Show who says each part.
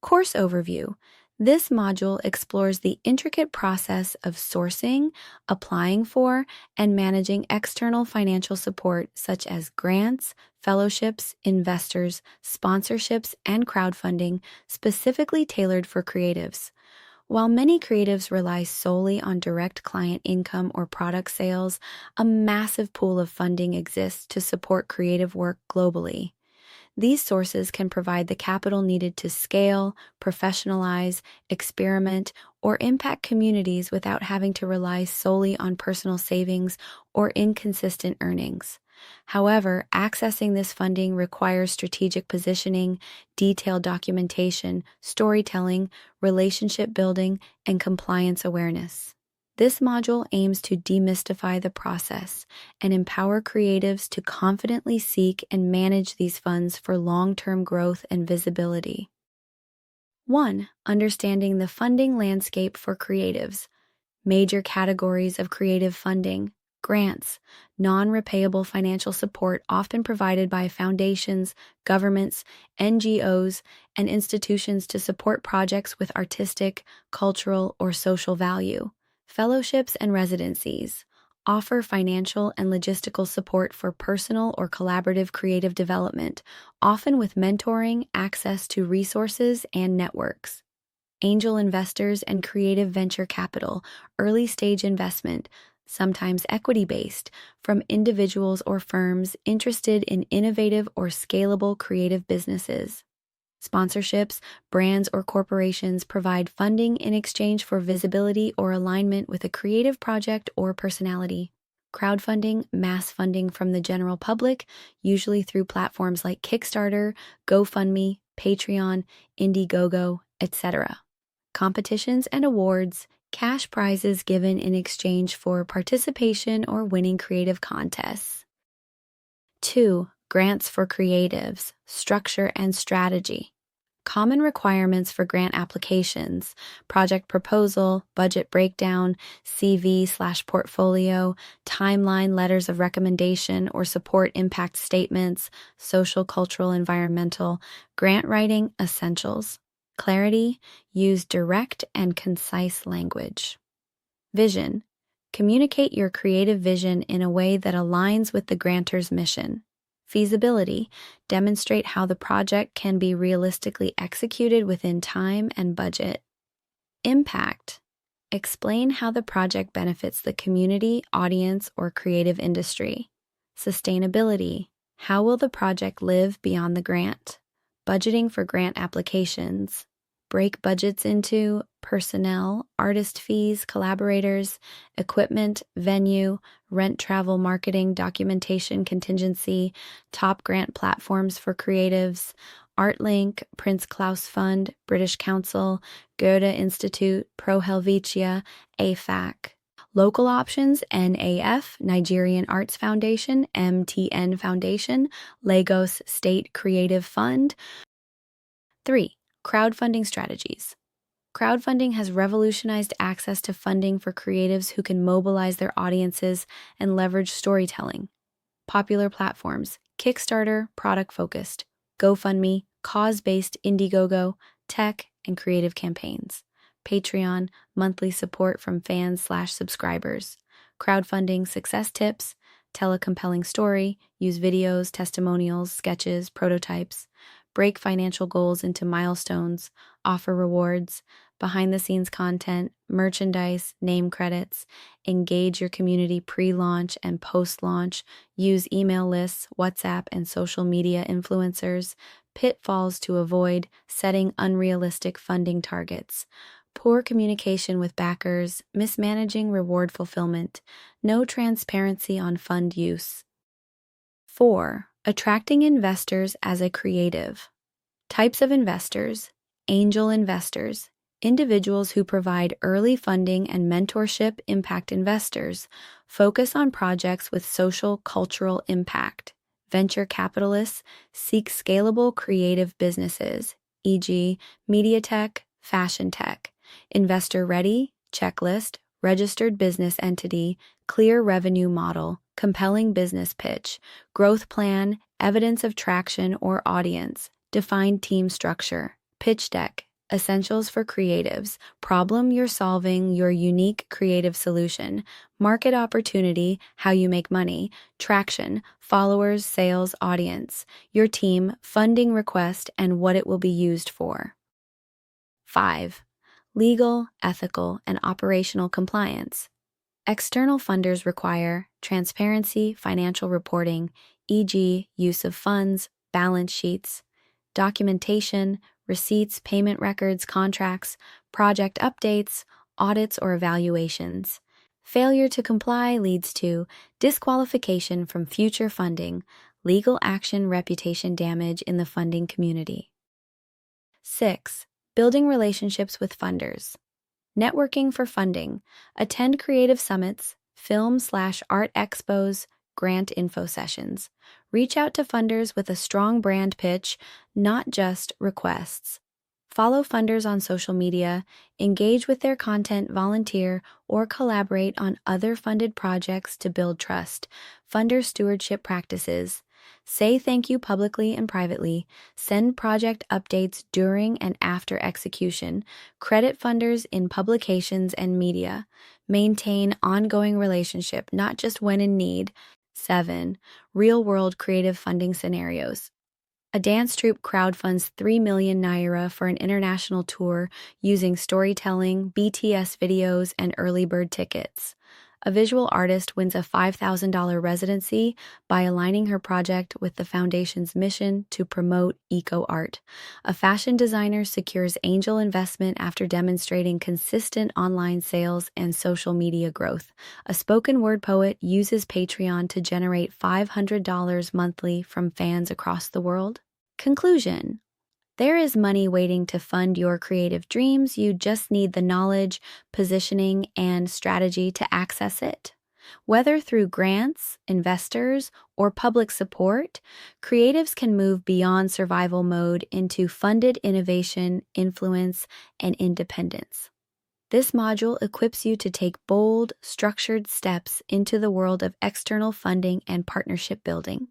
Speaker 1: Course Overview. This module explores the intricate process of sourcing, applying for, and managing external financial support such as grants, fellowships, investors, sponsorships, and crowdfunding specifically tailored for creatives. While many creatives rely solely on direct client income or product sales, a massive pool of funding exists to support creative work globally. These sources can provide the capital needed to scale, professionalize, experiment, or impact communities without having to rely solely on personal savings or inconsistent earnings. However, accessing this funding requires strategic positioning, detailed documentation, storytelling, relationship building, and compliance awareness. This module aims to demystify the process and empower creatives to confidently seek and manage these funds for long-term growth and visibility. 1. Understanding the funding landscape for creatives. Major categories of creative funding. Grants, non-repayable financial support often provided by foundations, governments, NGOs, and institutions to support projects with artistic, cultural, or social value. Fellowships and residencies offer financial and logistical support for personal or collaborative creative development, often with mentoring, access to resources, and networks. Angel investors and creative venture capital, early-stage investment, sometimes equity-based, from individuals or firms interested in innovative or scalable creative businesses. Sponsorships, brands, or corporations provide funding in exchange for visibility or alignment with a creative project or personality. Crowdfunding, mass funding from the general public, usually through platforms like Kickstarter, GoFundMe, Patreon, Indiegogo, etc. Competitions and awards, cash prizes given in exchange for participation or winning creative contests. 2. Grants for creatives, structure and strategy. Common requirements for grant applications: project proposal, budget breakdown, CV/portfolio, timeline, letters of recommendation or support impact statements, social, cultural, environmental, grant writing essentials. Clarity, use direct and concise language. Vision, communicate your creative vision in a way that aligns with the grantor's mission. Feasibility, demonstrate how the project can be realistically executed within time and budget. Impact, explain how the project benefits the community, audience, or creative industry. Sustainability, how will the project live beyond the grant? Budgeting for grant applications. Break budgets into personnel, artist fees, collaborators, equipment, venue, rent, travel, marketing, documentation, contingency, top grant platforms for creatives, ArtLink, Prince Claus Fund, British Council, Goethe Institute, Pro Helvetia, AFAC. Local options: NAF, Nigerian Arts Foundation, MTN Foundation, Lagos State Creative Fund. 3. Crowdfunding strategies. Crowdfunding has revolutionized access to funding for creatives who can mobilize their audiences and leverage storytelling. Popular platforms: Kickstarter, product-focused; GoFundMe, cause-based; Indiegogo, tech and creative campaigns; Patreon, monthly support from fans/subscribers; crowdfunding success tips: tell a compelling story, use videos, testimonials, sketches, prototypes; break financial goals into milestones, offer rewards, behind-the-scenes content, merchandise, name credits; engage your community pre-launch and post-launch, use email lists, WhatsApp, and social media influencers; pitfalls to avoid: setting unrealistic funding targets, poor communication with backers, mismanaging reward fulfillment, no transparency on fund use. 4. Attracting investors as a creative. Types of investors: angel investors, individuals who provide early funding and mentorship; impact investors, focus on projects with social, cultural impact; venture capitalists, seek scalable creative businesses, e.g., media tech, fashion tech; investor ready, checklist, registered business entity, clear revenue model, compelling business pitch, growth plan, evidence of traction or audience, defined team structure, pitch deck, Essentials for creatives. Problem you're solving, your unique creative solution. Market opportunity, how you make money. Traction, followers, sales, audience. Your team, funding request, and what it will be used for. 5. Legal, ethical, and operational compliance. External funders require transparency, financial reporting, e.g., use of funds, balance sheets, documentation, receipts, payment records, contracts, project updates, audits, or evaluations. Failure to comply leads to disqualification from future funding, legal action, reputation damage in the funding community. 6. Building relationships with funders. Networking for funding. Attend creative summits, film/art expos, grant info sessions. Reach out to funders with a strong brand pitch, not just requests. Follow funders on social media, engage with their content, volunteer, or collaborate on other funded projects to build trust. Funder stewardship practices. Say thank you publicly and privately. Send project updates during and after execution. Credit funders in publications and media. Maintain ongoing relationship, not just when in need. 7. Real-world creative funding scenarios. A dance troupe crowdfunds 3 million naira for an international tour using storytelling, BTS videos, and early bird tickets. A visual artist wins a $5,000 residency by aligning her project with the foundation's mission to promote eco-art. A fashion designer secures angel investment after demonstrating consistent online sales and social media growth. A spoken word poet uses Patreon to generate $500 monthly from fans across the world. Conclusion. There is money waiting to fund your creative dreams. You just need the knowledge, positioning, and strategy to access it. Whether through grants, investors, or public support, creatives can move beyond survival mode into funded innovation, influence, and independence. This module equips you to take bold, structured steps into the world of external funding and partnership building.